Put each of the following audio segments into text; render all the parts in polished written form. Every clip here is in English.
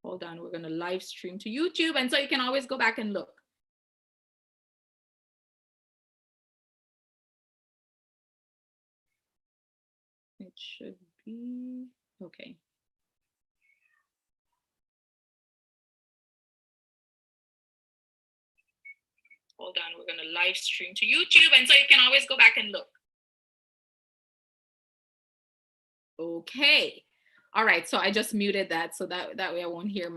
Hold on, we're going to live stream to YouTube. And so you can always go back and look. It should be, okay. Hold on, we're going to live stream to YouTube. And so you can always go back and look. Okay. All right, so I just muted that so that way I won't hear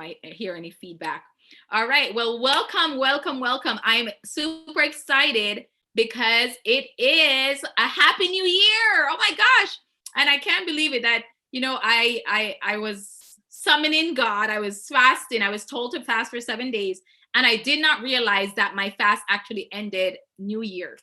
any feedback. All right, well, welcome. I'm super excited because it is a happy new year. Oh my gosh. And I can't believe it that, you know, I was summoning God. I was fasting. I was told to fast for 7 days. And I did not realize that my fast actually ended New Year.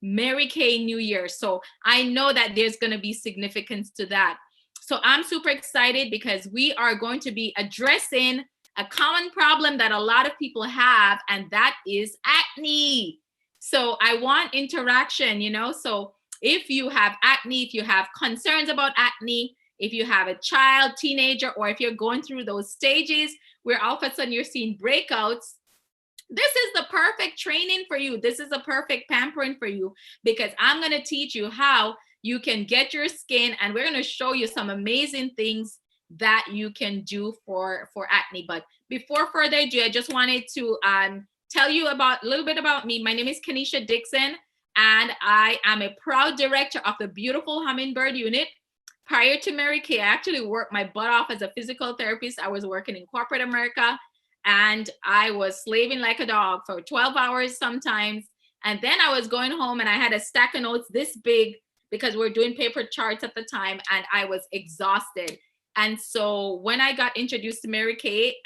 Mary Kay New Year. So I know that there's going to be significance to that. So I'm super excited because we are going to be addressing a common problem that a lot of people have, and that is acne. So I want interaction, you know. So if you have acne, if you have concerns about acne, if you have a child, teenager, or if you're going through those stages where all of a sudden you're seeing breakouts, this is the perfect training for you. This is a perfect pampering for you, because I'm going to teach you how you can get your skin, and we're going to show you some amazing things that you can do for acne. But before further ado, I just wanted to tell you a little bit about me. My name is Kenesha Dixon, and I am a proud director of the Beautiful Hummingbird Unit. Prior to Mary Kay, I actually worked my butt off as a physical therapist. I was working in corporate America, and I was slaving like a dog for 12 hours sometimes. And then I was going home and I had a stack of notes this big, because we're doing paper charts at the time, and I was exhausted. And so when I got introduced to Mary Kay,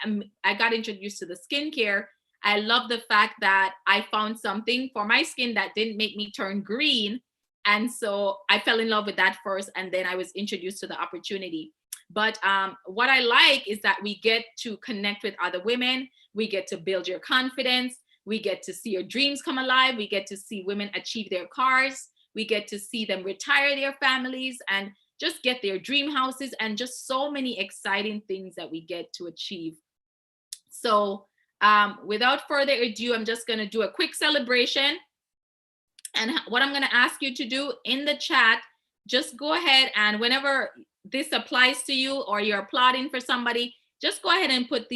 I got introduced to the skincare. I love the fact that I found something for my skin that didn't make me turn green. And so I fell in love with that first, and then I was introduced to the opportunity. But what I like is that we get to connect with other women. We get to build your confidence. We get to see your dreams come alive. We get to see women achieve their cars. We get to see them retire their families and just get their dream houses, and just so many exciting things that we get to achieve. So without further ado, I'm just going to do a quick celebration. And what I'm going to ask you to do in the chat, just go ahead, and whenever this applies to you or you're applauding for somebody, just go ahead and put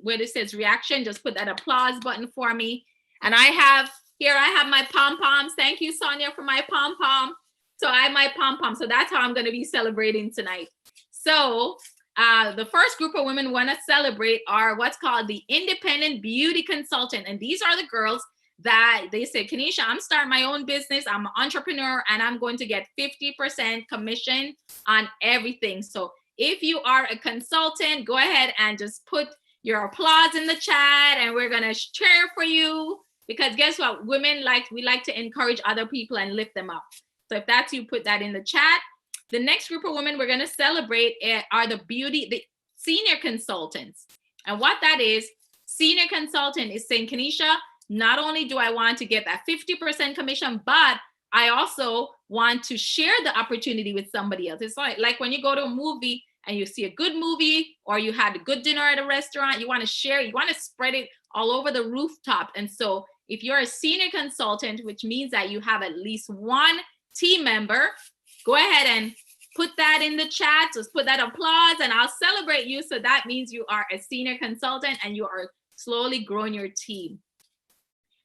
where it says reaction, just put that applause button for me. And I have my pom-poms. Thank you, Sonia, for my pom-pom. So I have my pom-pom. So that's how I'm going to be celebrating tonight. So the first group of women we want to celebrate are what's called the independent beauty consultant. And these are the girls that they say, Kenesha, I'm starting my own business. I'm an entrepreneur, and I'm going to get 50% commission on everything. So if you are a consultant, go ahead and just put your applause in the chat, and we're going to cheer for you, because guess what? Women we like to encourage other people and lift them up. So if that's you, put that in the chat. The next group of women we're going to celebrate are the senior consultants. And what that is, senior consultant is saying, Kenesha, not only do I want to get that 50% commission, but I also want to share the opportunity with somebody else. It's like when you go to a movie and you see a good movie, or you had a good dinner at a restaurant, you want to share, you want to spread it all over the rooftop. And so if you're a senior consultant, which means that you have at least one team member, go ahead and put that in the chat. Just put that applause, and I'll celebrate you. So that means you are a senior consultant and you are slowly growing your team.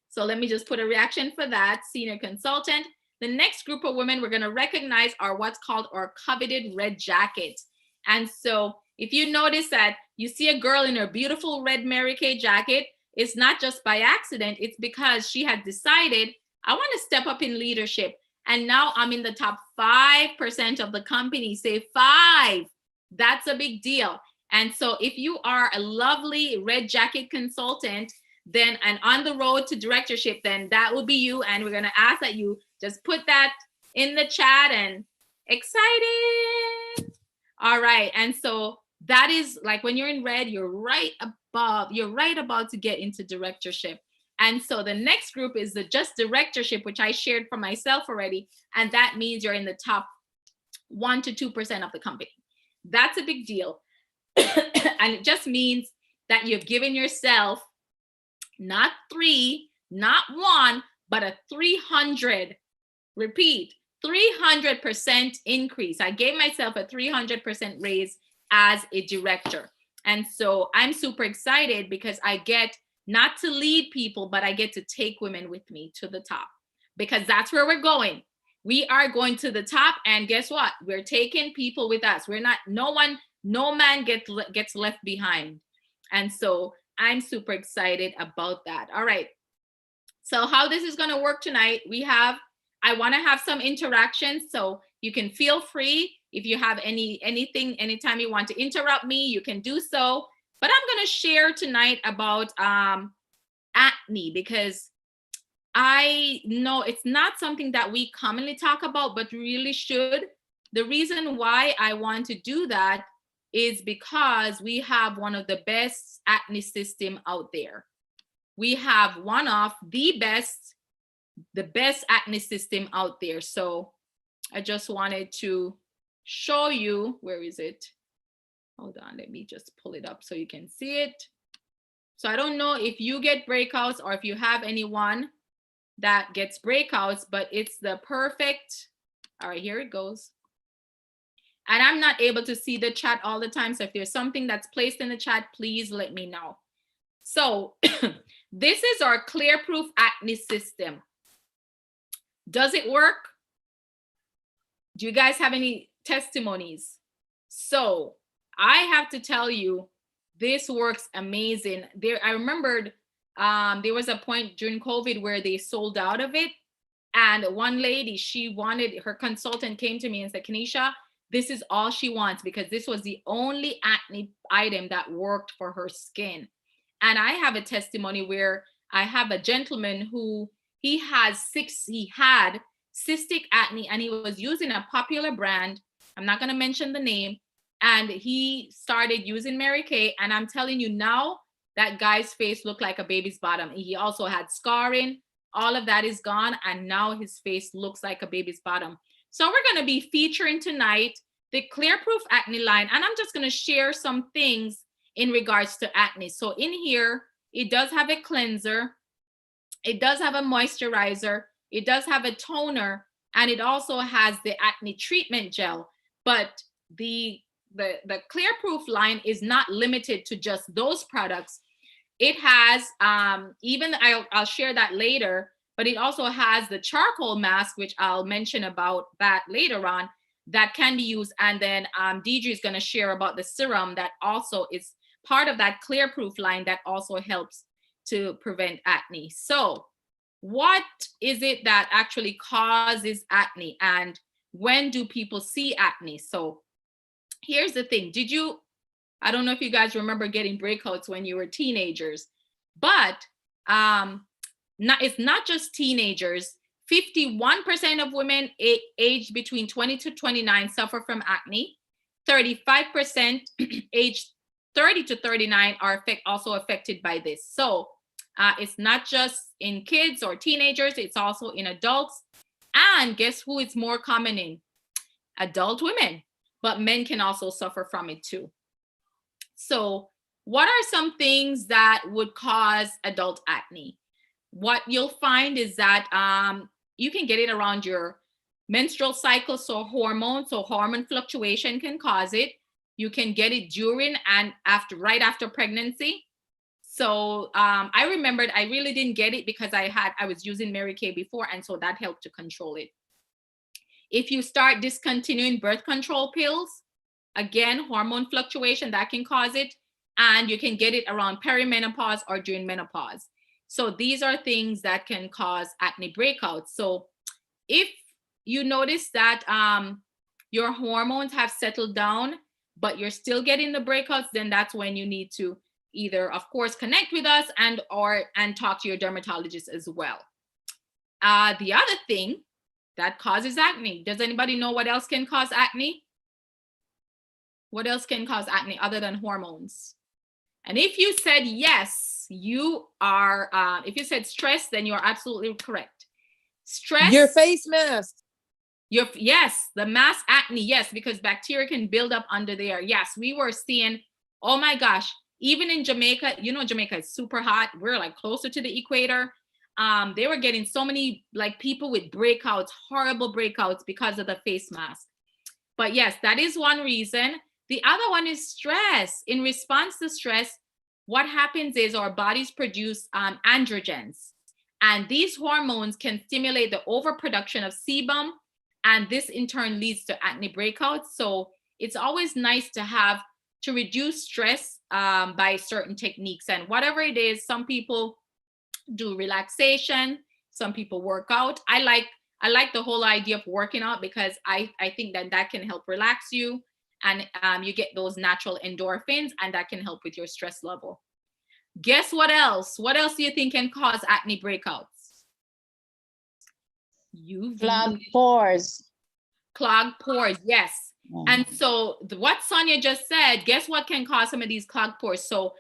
So let me just put a reaction for that, senior consultant. The next group of women we're going to recognize are what's called our coveted red jacket. And so if you notice that you see a girl in her beautiful red Mary Kay jacket, it's not just by accident. It's because she had decided, I want to step up in leadership. And now I'm in the top 5% of the company. Say 5. That's a big deal. And so if you are a lovely red jacket consultant, then and on the road to directorship, then that will be you. And we're going to ask that you just put that in the chat. And excited. All right. And so that is like when you're in red, you're right about to get into directorship. And so the next group is the just directorship, which I shared for myself already. And that means you're in the top 1 to 2% of the company. That's a big deal. And it just means that you've given yourself not 3, not 1, but a 300, repeat, 300% increase. I gave myself a 300% raise as a director. And so I'm super excited because I get not to lead people, but I get to take women with me to the top, because that's where we're going. We are going to the top, and guess what? We're taking people with us. We're not, no man gets left behind. And so I'm super excited about that. All right. So how this is going to work tonight, I want to have some interactions, so you can feel free. If you have anything, anytime you want to interrupt me, you can do so. But I'm going to share tonight about acne, because I know it's not something that we commonly talk about, but really should. The reason why I want to do that is because we have one of the best acne system out there. We have one of the best acne system out there. So I just wanted to show you, where is it? Hold on, let me just pull it up so you can see it. So I don't know if you get breakouts or if you have anyone that gets breakouts, but it's the perfect, all right, here it goes. And I'm not able to see the chat all the time. So if there's something that's placed in the chat, please let me know. So this is our Clear Proof Acne System. Does it work? Do you guys have any testimonies? So I have to tell you, this works amazing. I remembered there was a point during COVID where they sold out of it. And one lady, her consultant came to me and said, Kenesha, this is all she wants, because this was the only acne item that worked for her skin. And I have a testimony where I have a gentleman who he had cystic acne, and he was using a popular brand. I'm not going to mention the name. And he started using Mary Kay. And I'm telling you now, that guy's face looked like a baby's bottom. He also had scarring. All of that is gone. And now his face looks like a baby's bottom. So we're going to be featuring tonight the Clear Proof Acne line. And I'm just going to share some things in regards to acne. So in here, it does have a cleanser. It does have a moisturizer. It does have a toner. And it also has the acne treatment gel. But the Clear Proof line is not limited to just those products. It has, I'll share that later, but it also has the charcoal mask, which I'll mention about that later on, that can be used. And then Deidre is going to share about the serum that also is part of that Clear Proof line that also helps to prevent acne. So what is it that actually causes acne, and when do people see acne? So here's the thing. I don't know if you guys remember getting breakouts when you were teenagers, but it's not just teenagers. 51% of women aged between 20 to 29 suffer from acne. 35% aged 30 to 39 are also affected by this. So it's not just in kids or teenagers, it's also in adults. And guess who it's more common in? Adult women. But men can also suffer from it too. So what are some things that would cause adult acne? What you'll find is that you can get it around your menstrual cycle, so hormone fluctuation can cause it. You can get it during and right after pregnancy. So I remembered I really didn't get it because I was using Mary Kay before, and so that helped to control it. If you start discontinuing birth control pills, again, hormone fluctuation, that can cause it. And you can get it around perimenopause or during menopause. So these are things that can cause acne breakouts. So if you notice that your hormones have settled down, but you're still getting the breakouts, then that's when you need to either, of course, connect with us and talk to your dermatologist as well. The other thing that causes acne, does anybody know what else can cause acne? What else can cause acne other than hormones? And if you said yes, you are, if you said stress, then you're absolutely correct. Stress. Your face mask. Yes, the mask acne, yes, because bacteria can build up under there. Yes, we were seeing, oh my gosh, Even in Jamaica, you know, Jamaica is super hot. We're like closer to the equator. They were getting so many like people with breakouts, horrible breakouts because of the face mask. But yes, that is one reason. The other one is stress. In response to stress, what happens is our bodies produce androgens. And these hormones can stimulate the overproduction of sebum. And this in turn leads to acne breakouts. So it's always nice to reduce stress by certain techniques. And whatever it is, some people do relaxation, some people work out. I like the whole idea of working out because I think that can help relax you, and you get those natural endorphins, and that can help with your stress level. Guess what else? What else do you think can cause acne breakouts? UV. Clogged pores. Clogged pores, yes. And so what Sonia just said, guess what can cause some of these clogged pores? So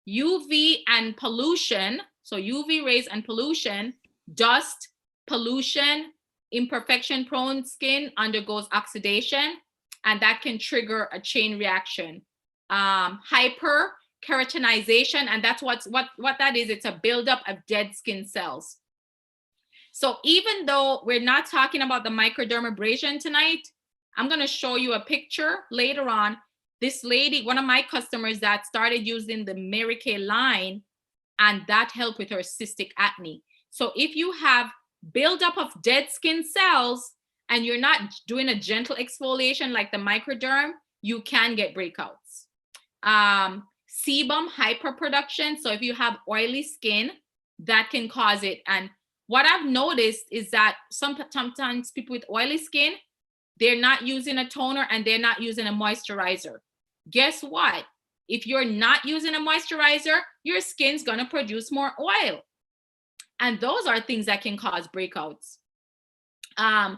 UV and pollution, so UV rays and pollution, dust, pollution, imperfection prone skin undergoes oxidation, and that can trigger a chain reaction. Hyperkeratinization, and that's what that is. It's a buildup of dead skin cells. So even though we're not talking about the microdermabrasion tonight, I'm going to show you a picture later on. This lady, one of my customers that started using the Mary Kay line, and that helped with her cystic acne. So if you have buildup of dead skin cells and you're not doing a gentle exfoliation like the microderm, you can get breakouts. Sebum hyperproduction. So if you have oily skin, that can cause it. And what I've noticed is that sometimes people with oily skin, they're not using a toner and they're not using a moisturizer. Guess what? If you're not using a moisturizer, your skin's going to produce more oil. And those are things that can cause breakouts. The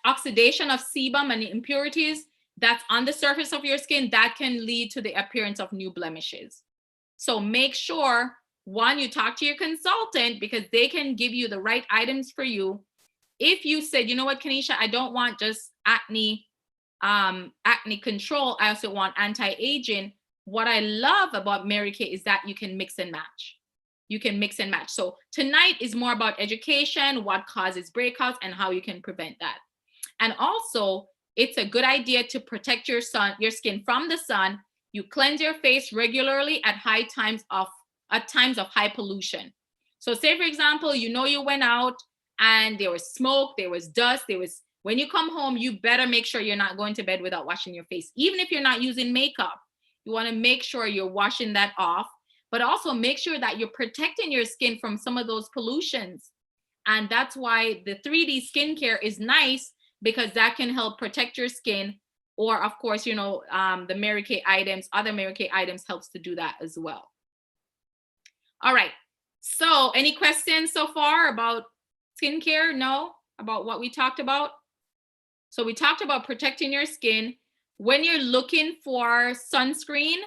oxidation of sebum and impurities that's on the surface of your skin, that can lead to the appearance of new blemishes. So make sure, one, you talk to your consultant because they can give you the right items for you. If you said, you know what, Kanisha, I don't want just acne control, I also want anti-aging. What I love about Mary Kay is that you can mix and match. You can mix and match. So tonight is more about education, what causes breakouts, and how you can prevent that. And also, it's a good idea to protect your skin from the sun. You cleanse your face regularly at times of high pollution. So say, for example, you went out and there was smoke, there was dust, when you come home, you better make sure you're not going to bed without washing your face. Even if you're not using makeup, you want to make sure you're washing that off, but also make sure that you're protecting your skin from some of those pollutions. And that's why the 3D skincare is nice, because that can help protect your skin. Or of course, the Mary Kay items, other Mary Kay items helps to do that as well. All right. So any questions so far about skincare? No? About what we talked about? So we talked about protecting your skin. When you're looking for sunscreen,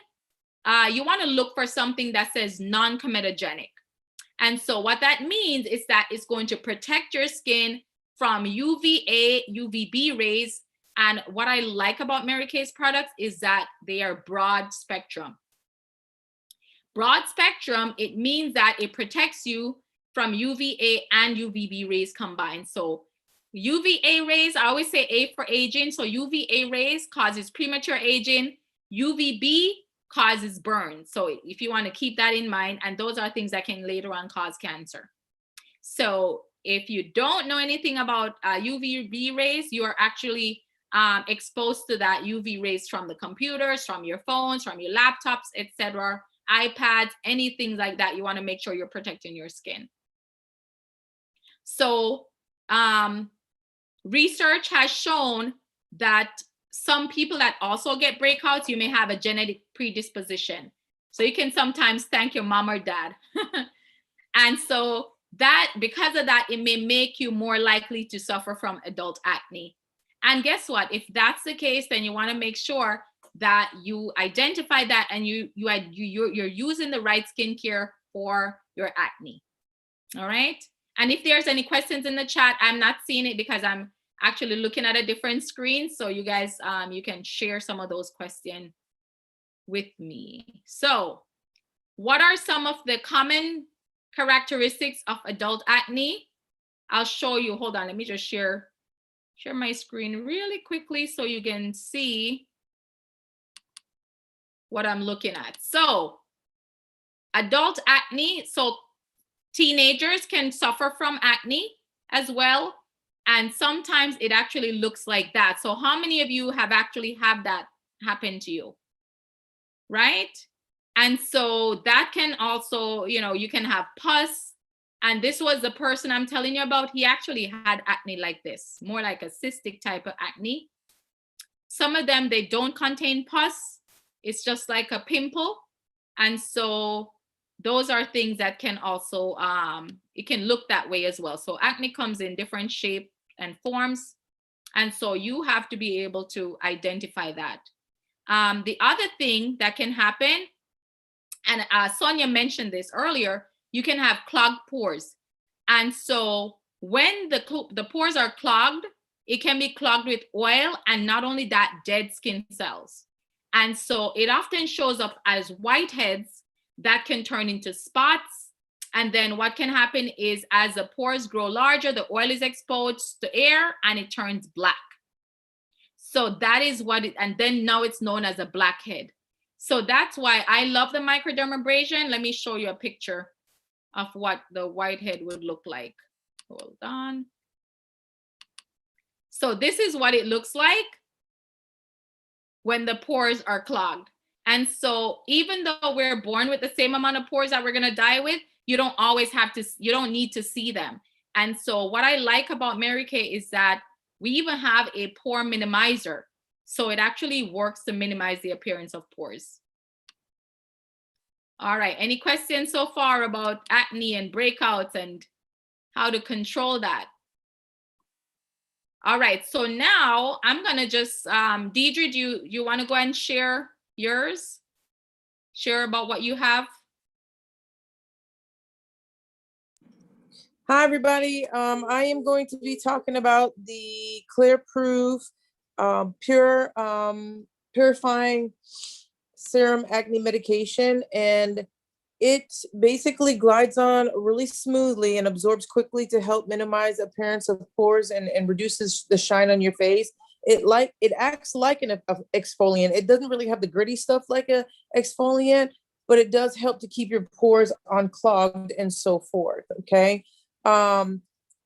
you want to look for something that says non-comedogenic. And so what that means is that it's going to protect your skin from UVA, UVB rays. And what I like about Mary Kay's products is that they are broad spectrum. Broad spectrum, it means that it protects you from UVA and UVB rays combined. So UVA rays, I always say A for aging. So UVA rays causes premature aging. UVB causes burn. So if you want to keep that in mind, and those are things that can later on cause cancer. So if you don't know anything about UVB rays, you are actually exposed to that UV rays from the computers, from your phones, from your laptops, etc., iPads, anything like that. You want to make sure you're protecting your skin. So research has shown that some people that also get breakouts, you may have a genetic predisposition. So you can sometimes thank your mom or dad. And so that, because of that, it may make you more likely to suffer from adult acne. And guess what? If that's the case, then you want to make sure that you identify that and you're using the right skincare for your acne. All right. And if there's any questions in the chat, I'm not seeing it because I'm actually looking at a different screen. So you guys, you can share some of those questions with me. So what are some of the common characteristics of adult acne? I'll show you. Hold on, let me just share my screen really quickly so you can see what I'm looking at. So adult acne, so teenagers can suffer from acne as well. And sometimes it actually looks like that. So how many of you have actually had that happen to you? Right? And so that can also, you can have pus. And this was the person I'm telling you about. He actually had acne like this, more like a cystic type of acne. Some of them, they don't contain pus. It's just like a pimple. And so those are things that can also, it can look that way as well. So acne comes in different shapes and forms. And so you have to be able to identify that. The other thing that can happen, and Sonia mentioned this earlier, you can have clogged pores. And so when the pores are clogged, it can be clogged with oil, and not only that, dead skin cells. And so it often shows up as whiteheads that can turn into spots. And then what can happen is, as the pores grow larger, the oil is exposed to air and it turns black. So that is what it, and then now it's known as a blackhead. So that's why I love the microdermabrasion. Let me show you a picture of what the whitehead would look like. Hold on. So this is what it looks like when the pores are clogged. And so even though we're born with the same amount of pores that we're going to die with, you don't always have to, you don't need to see them. And so what I like about Mary Kay is that we even have a pore minimizer. So it actually works to minimize the appearance of pores. All right, any questions so far about acne and breakouts and how to control that? All right, so now I'm gonna just, Deidre, do you wanna go and share yours? Share about what you have? Hi, everybody. I am going to be talking about the Clear Proof Purifying Serum Acne Medication. And it basically glides on really smoothly and absorbs quickly to help minimize appearance of pores and reduces the shine on your face. It acts like an exfoliant. It doesn't really have the gritty stuff like a exfoliant, but it does help to keep your pores unclogged and so forth. Okay.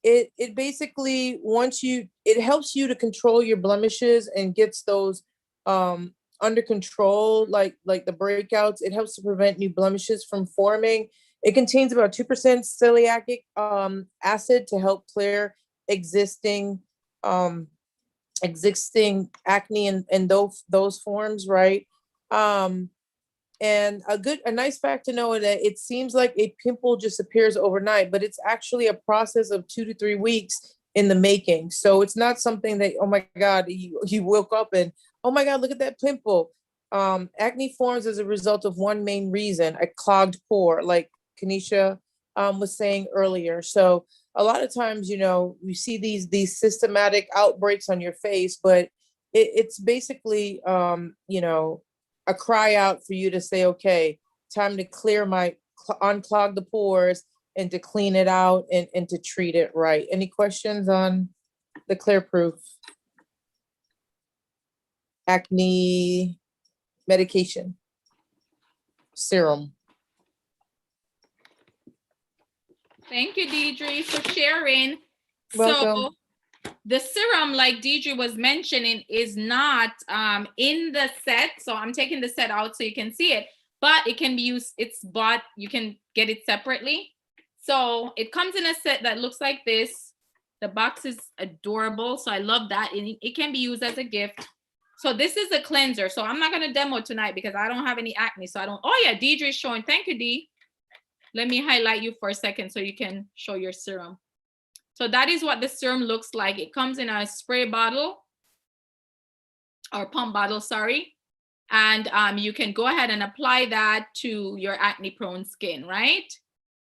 It basically, it helps you to control your blemishes and gets those under control, like the breakouts. It helps to prevent new blemishes from forming. It contains about 2% celiac acid to help clear existing acne and those forms, right? And a nice fact to know that it seems like a pimple just appears overnight, but it's actually a process of 2 to 3 weeks in the making. So it's not something that, oh my God, you woke up and, oh my God, look at that pimple. Acne forms as a result of one main reason, a clogged pore, like Kanisha was saying earlier. So a lot of times, you see these systematic outbreaks on your face, but it's basically, a cry out for you to say, okay, time to clear unclog the pores and to clean it out and to treat it right. Any questions on the Clear Proof acne medication serum? Thank you, Deidre, for sharing. Welcome. So the serum, like Deidre was mentioning, is not in the set. So I'm taking the set out so you can see it, but it can be used, it's bought, you can get it separately. So it comes in a set that looks like this. The box is adorable, so I love that. And it can be used as a gift. So this is a cleanser. So I'm not gonna demo tonight because I don't have any acne. So I don't, oh yeah, Deidre is showing, thank you, Dee. Let me highlight you for a second so you can show your serum. So that is what the serum looks like. It comes in a spray bottle or pump bottle, sorry. And you can go ahead and apply that to your acne prone skin, right?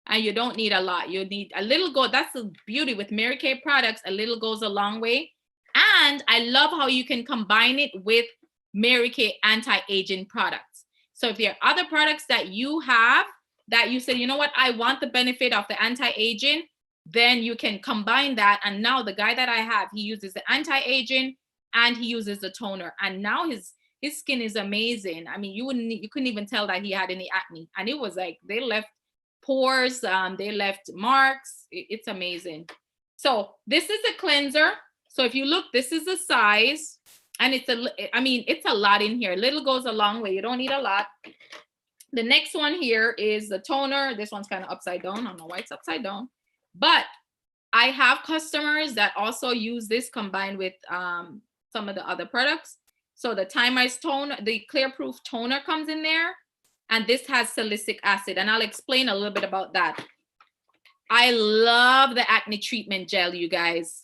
And you don't need a lot. You need a little that's the beauty with Mary Kay products. A little goes a long way. And I love how you can combine it with Mary Kay anti-aging products. So if there are other products that you have that you say, you know what, I want the benefit of the anti-aging, then you can combine that. And now the guy that I have, he uses the anti-aging and he uses the toner. And now his skin is amazing. I mean, you couldn't even tell that he had any acne. And it was like, they left pores, they left marks. It's amazing. So this is a cleanser. So if you look, this is the size. And it's a lot in here. Little goes a long way. You don't need a lot. The next one here is the toner. This one's kind of upside down. I don't know why it's upside down. But I have customers that also use this combined with some of the other products. So the Time-Ice toner, the Clear Proof toner comes in there. And this has salicylic acid. And I'll explain a little bit about that. I love the acne treatment gel, you guys.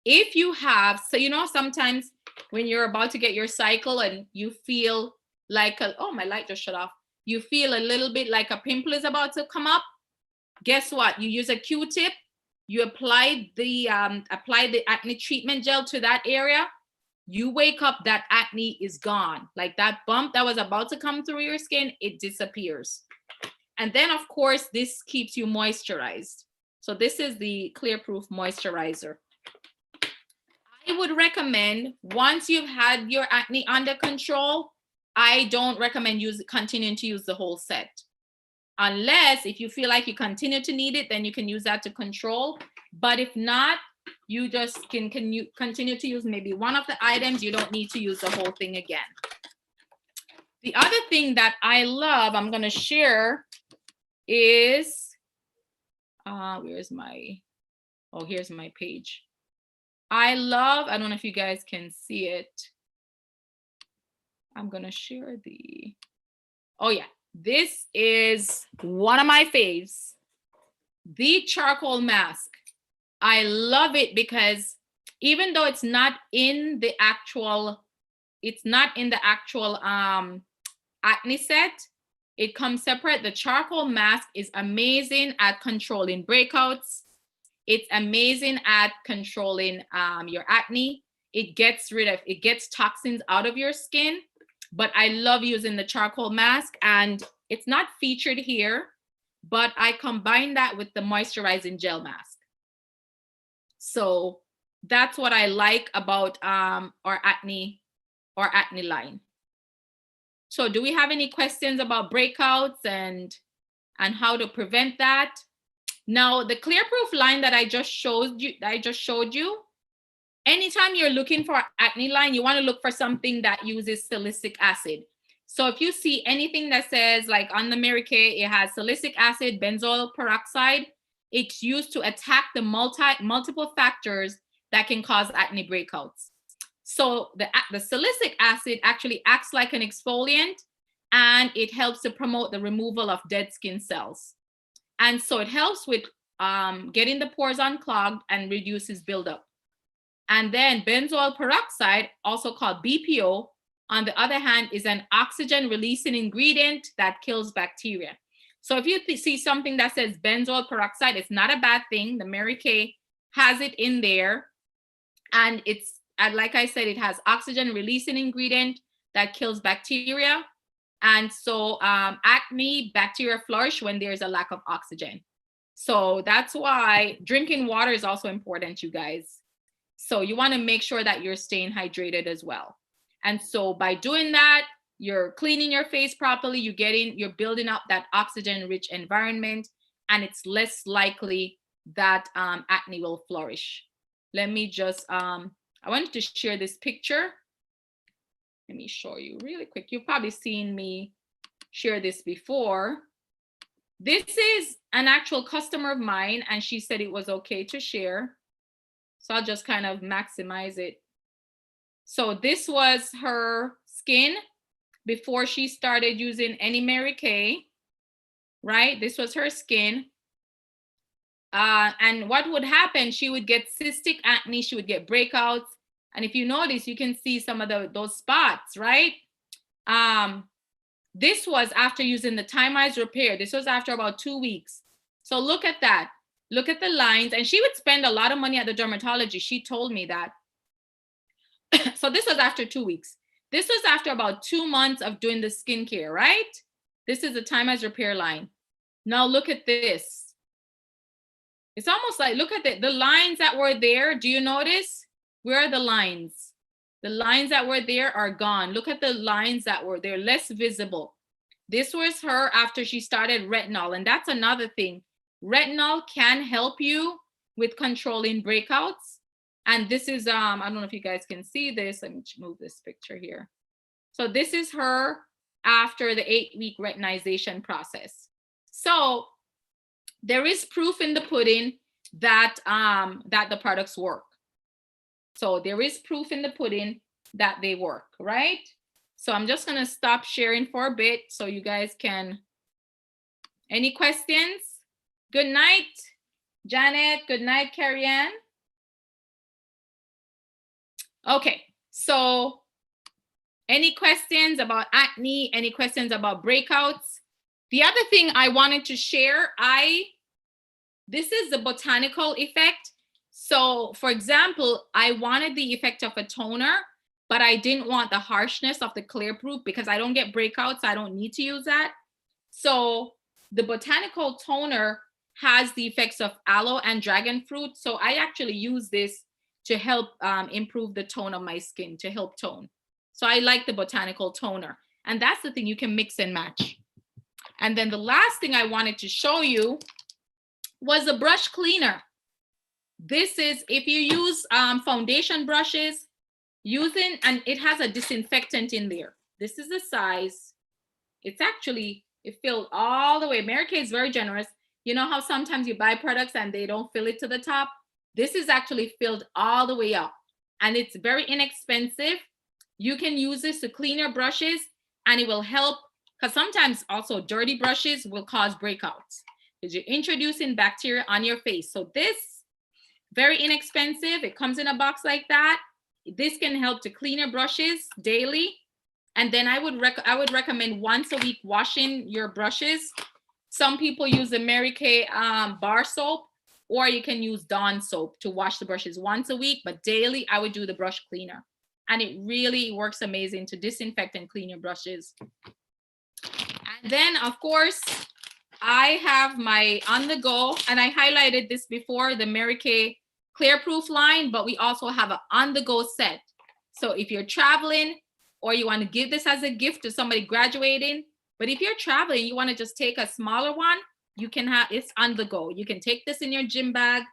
If you have, so you know, sometimes when you're about to get your cycle and you feel like, oh, my light just shut off. You feel a little bit like a pimple is about to come up. Guess what? You use a Q-tip. You apply the acne treatment gel to that area. You wake up, that acne is gone. Like that bump that was about to come through your skin, it disappears. And then, of course, this keeps you moisturized. So this is the Clear Proof moisturizer. I would recommend, once you've had your acne under control, I don't recommend continuing to use the whole set. Unless if you feel like you continue to need it, then you can use that to control. But if not, you just can you continue to use maybe one of the items. You don't need to use the whole thing again. The other thing that I love, I'm going to share is, here's my page. I don't know if you guys can see it. I'm going to share oh yeah, this is one of my faves, the charcoal mask. I love it because even though it's not in the actual acne set, it comes separate. The charcoal mask is amazing at controlling breakouts. It's amazing at controlling your acne. It gets toxins out of your skin. But I love using the charcoal mask, and it's not featured here, but I combine that with the moisturizing gel mask. So that's what I like about our acne line. So do we have any questions about breakouts and how to prevent that? Now, the Clear Proof line that I just showed you, anytime you're looking for acne line, you want to look for something that uses salicylic acid. So if you see anything that says, like on the Mary Kay, it has salicylic acid, benzoyl peroxide, it's used to attack the multiple factors that can cause acne breakouts. So the salicylic acid actually acts like an exfoliant, and it helps to promote the removal of dead skin cells. And so it helps with getting the pores unclogged and reduces buildup. And then benzoyl peroxide, also called BPO, on the other hand, is an oxygen releasing ingredient that kills bacteria. So if you see something that says benzoyl peroxide, it's not a bad thing. The Mary Kay has it in there. And it's, like I said, it has oxygen releasing ingredient that kills bacteria. And so acne bacteria flourish when there's a lack of oxygen. So that's why drinking water is also important, you guys. So you want to make sure that you're staying hydrated as well. And so by doing that, you're cleaning your face properly, you're building up that oxygen-rich environment, and it's less likely that acne will flourish. Let me just, I wanted to share this picture. Let me show you really quick. You've probably seen me share this before. This is an actual customer of mine, and she said it was okay to share. So I'll just kind of maximize it. So this was her skin before she started using any Mary Kay, right? This was her skin. And what would happen, she would get cystic acne, she would get breakouts. And if you notice, you can see some of those spots, right? This was after using the Time-Ice Repair. This was after about 2 weeks. So look at that. Look at the lines. And she would spend a lot of money at the dermatologist. She told me that. So this was after 2 weeks. This was after about 2 months of doing the skincare, right? This is the Time as Repair line. Now look at this. It's almost like, look at the lines that were there. Do you notice? Where are the lines? The lines that were there are gone. Look at the lines that were there, less visible. This was her after she started retinol. And that's another thing. Retinol can help you with controlling breakouts. And this is, I don't know if you guys can see this. Let me move this picture here. So this is her after the 8-week retinization process. So there is proof in the pudding that, that the products work. So there is proof in the pudding that they work, right? So I'm just gonna stop sharing for a bit so you guys can, any questions? Good night, Janet. Good night, Carrie Ann. Okay, so any questions about acne? Any questions about breakouts? The other thing I wanted to share, this is the botanical effect. So for example, I wanted the effect of a toner, but I didn't want the harshness of the Clear Proof because I don't get breakouts. I don't need to use that. So the botanical toner has the effects of aloe and dragon fruit. So I actually use this to help improve the tone of my skin, to help tone. So I like the botanical toner. And that's the thing, you can mix and match. And then the last thing I wanted to show you was a brush cleaner. This is, if you use foundation brushes, and it has a disinfectant in there. This is the size. It's actually, it filled all the way. Mary Kay is very generous. You know how sometimes you buy products and they don't fill it to the top? This is actually filled all the way up. And it's very inexpensive. You can use this to clean your brushes and it will help, because sometimes also dirty brushes will cause breakouts because you're introducing bacteria on your face. So this, very inexpensive. It comes in a box like that. This can help to clean your brushes daily. And then I would recommend once a week washing your brushes. Some people use the Mary Kay bar soap, or you can use Dawn soap to wash the brushes once a week, but daily I would do the brush cleaner. And it really works amazing to disinfect and clean your brushes. And then of course, I have my on the go, and I highlighted this before, the Mary Kay Clear Proof line, but we also have an on the go set. So if you're traveling or you want to give this as a gift to somebody graduating, but if you're traveling, you want to just take a smaller one, you can have, it's on the go. You can take this in your gym bag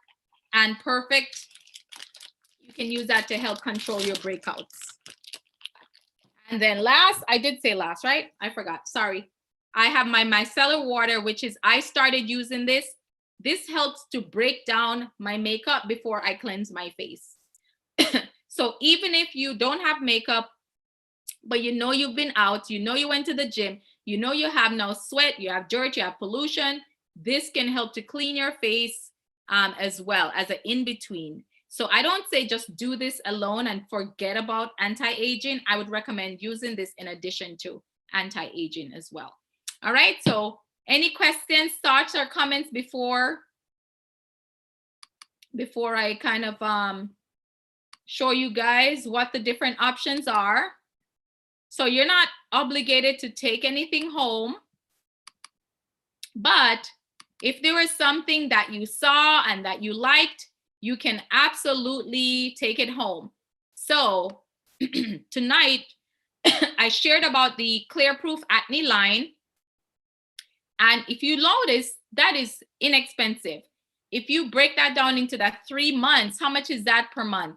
and perfect. You can use that to help control your breakouts. And then last, I did say last, right? I forgot, sorry. I have my micellar water, which is, I started using this. This helps to break down my makeup before I cleanse my face. So even if you don't have makeup, but you know you've been out, you know you went to the gym, you know you have no sweat, you have dirt, you have pollution, this can help to clean your face as well as an in-between. So I don't say just do this alone and forget about anti-aging. I would recommend using this in addition to anti-aging as well. All right, so any questions, thoughts, or comments before I kind of show you guys what the different options are? So you're not obligated to take anything home, but if there was something that you saw and that you liked, you can absolutely take it home. So tonight, I shared about the Clear Proof Acne line. And if you notice, that is inexpensive. If you break that down into that 3 months, how much is that per month?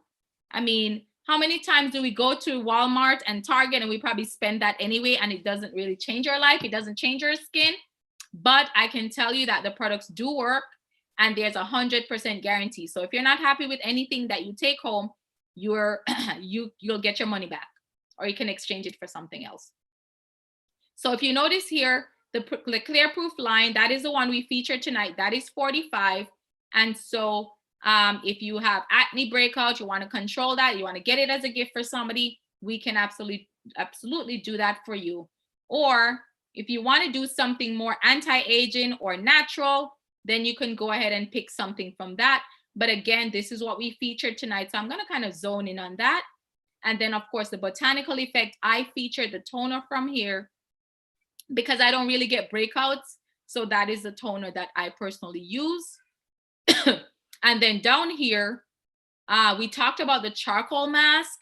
I mean, how many times do we go to Walmart and Target and we probably spend that anyway, and it doesn't really change our life, it doesn't change our skin? But I can tell you that the products do work and there's 100% guarantee. So if you're not happy with anything that you take home, you'll get your money back, or you can exchange it for something else. So if you notice here, the Clear Proof line, that is the one we featured tonight, that is $45. And so if you have acne breakout, you want to control that, you want to get it as a gift for somebody, we can absolutely do that for you. Or if you want to do something more anti-aging or natural, then you can go ahead and pick something from that. But again, this is what we featured tonight, so I'm going to kind of zone in on that. And then, of course, the botanical effect, I featured the toner from here because I don't really get breakouts. So that is the toner that I personally use. And then down here, we talked about the charcoal mask.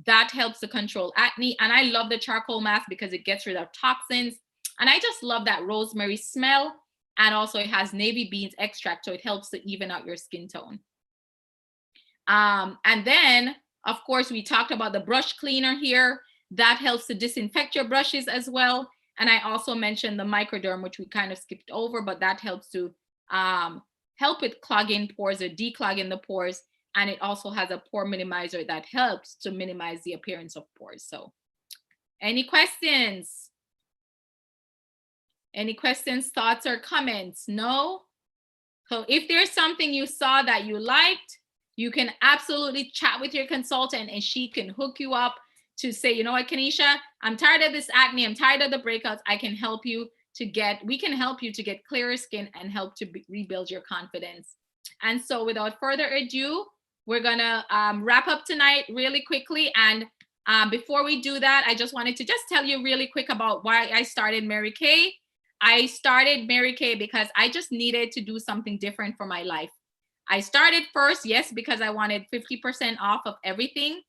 That helps to control acne. And I love the charcoal mask because it gets rid of toxins. And I just love that rosemary smell. And also it has navy beans extract, so it helps to even out your skin tone. And then, of course, we talked about the brush cleaner here. That helps to disinfect your brushes as well. And I also mentioned the microderm, which we kind of skipped over, but that helps to help with clogging pores or declogging the pores. And it also has a pore minimizer that helps to minimize the appearance of pores. So any questions? Any questions, thoughts, or comments? No? So if there's something you saw that you liked, you can absolutely chat with your consultant and she can hook you up to say, you know what, Kanisha, I'm tired of this acne. I'm tired of the breakouts. I can help you we can help you to get clearer skin and help to rebuild your confidence. And so without further ado, we're gonna wrap up tonight really quickly. And before we do that, I just wanted to just tell you really quick about why I started Mary Kay. I started Mary Kay because I just needed to do something different for my life. I started first, yes, because I wanted 50% off of everything.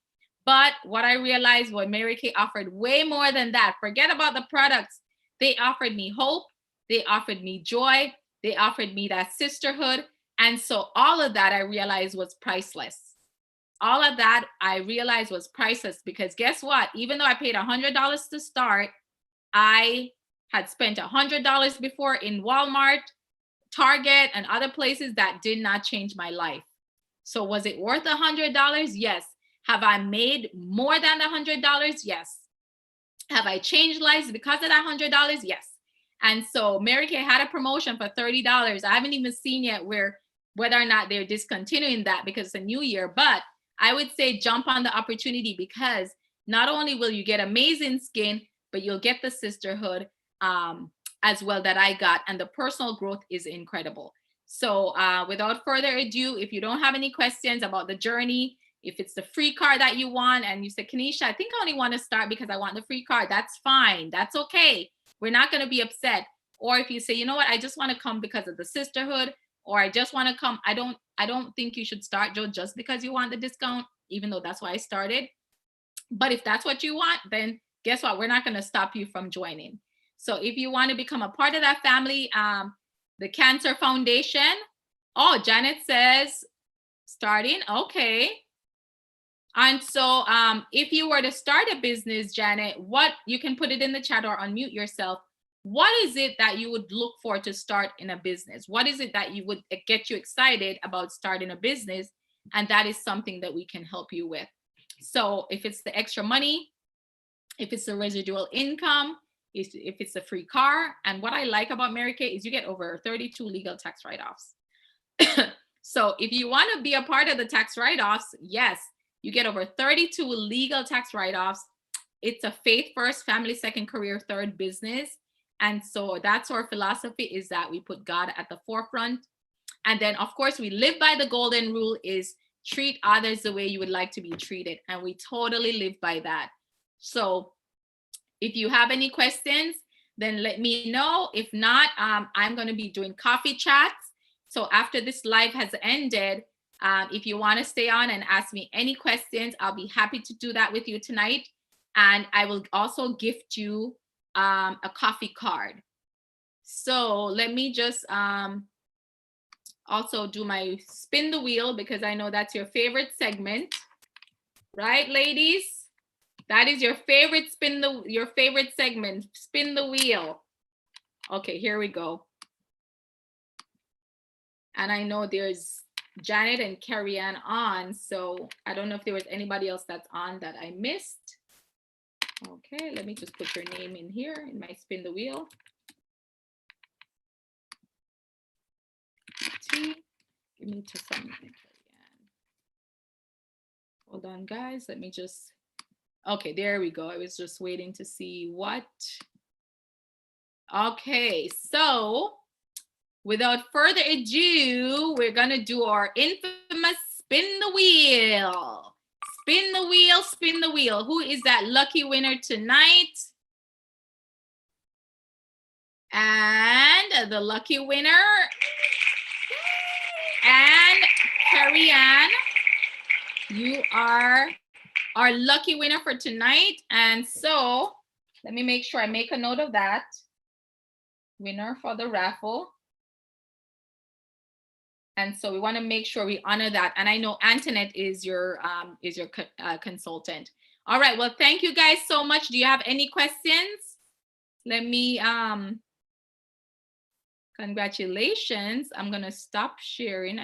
But what I realized was Mary Kay offered way more than that. Forget about the products. They offered me hope. They offered me joy. They offered me that sisterhood. And so all of that I realized was priceless. All of that I realized was priceless because guess what? Even though I paid $100 to start, I had spent $100 before in Walmart, Target, and other places that did not change my life. So was it worth $100? Yes. Have I made more than $100? Yes. Have I changed lives because of that $100? Yes. And so Mary Kay had a promotion for $30. I haven't even seen yet whether or not they're discontinuing that because it's a new year. But I would say jump on the opportunity because not only will you get amazing skin, but you'll get the sisterhood as well that I got. And the personal growth is incredible. So without further ado, if you don't have any questions about the journey, if it's the free card that you want and you say, Kanisha, I think I only want to start because I want the free card, that's fine. That's okay. We're not going to be upset. Or if you say, you know what, I just want to come because of the sisterhood, or I just want to come. I don't think you should start, Joe, just because you want the discount, even though that's why I started. But if that's what you want, then guess what? We're not going to stop you from joining. So if you want to become a part of that family, the Cancer Foundation. Oh, Janet says starting. Okay. And so if you were to start a business, Janet, what you can put it in the chat or unmute yourself. What is it that you would look for to start in a business? What is it that you would get you excited about starting a business? And that is something that we can help you with. So if it's the extra money, if it's the residual income, if it's a free car. And what I like about Mary Kay is you get over 32 legal tax write-offs. So if you want to be a part of the tax write-offs, yes, you get over 32 legal tax write-offs. It's a faith first, family second, career third business. And so that's our philosophy, is that we put God at the forefront. And then, of course, we live by the golden rule is treat others the way you would like to be treated. And we totally live by that. So if you have any questions, then let me know. If not, I'm going to be doing coffee chats. So after this live has ended, if you want to stay on and ask me any questions, I'll be happy to do that with you tonight. And I will also gift you a coffee card. So let me just also do my spin the wheel, because I know that's your favorite segment, right, ladies? That is your favorite your favorite segment, spin the wheel. Okay, here we go. And I know there's Janet and Carrie Ann on, so I don't know if there was anybody else that's on that I missed. Okay, let me just put your name in here in my spin the wheel. Give me to some. Hold on, guys. Let me just. Okay, there we go. I was just waiting to see what. Okay, so without further ado, we're gonna do our infamous spin the wheel. spin the wheel, spin the wheel. Who is that lucky winner tonight? And the lucky winner, and Carrie Ann, you are our lucky winner for tonight. And so let me make sure I make a note of that. Winner for the raffle. And so we want to make sure we honor that. And I know Antoinette is your consultant. All right. Well, thank you guys so much. Do you have any questions? Let me congratulations. I'm going to stop sharing.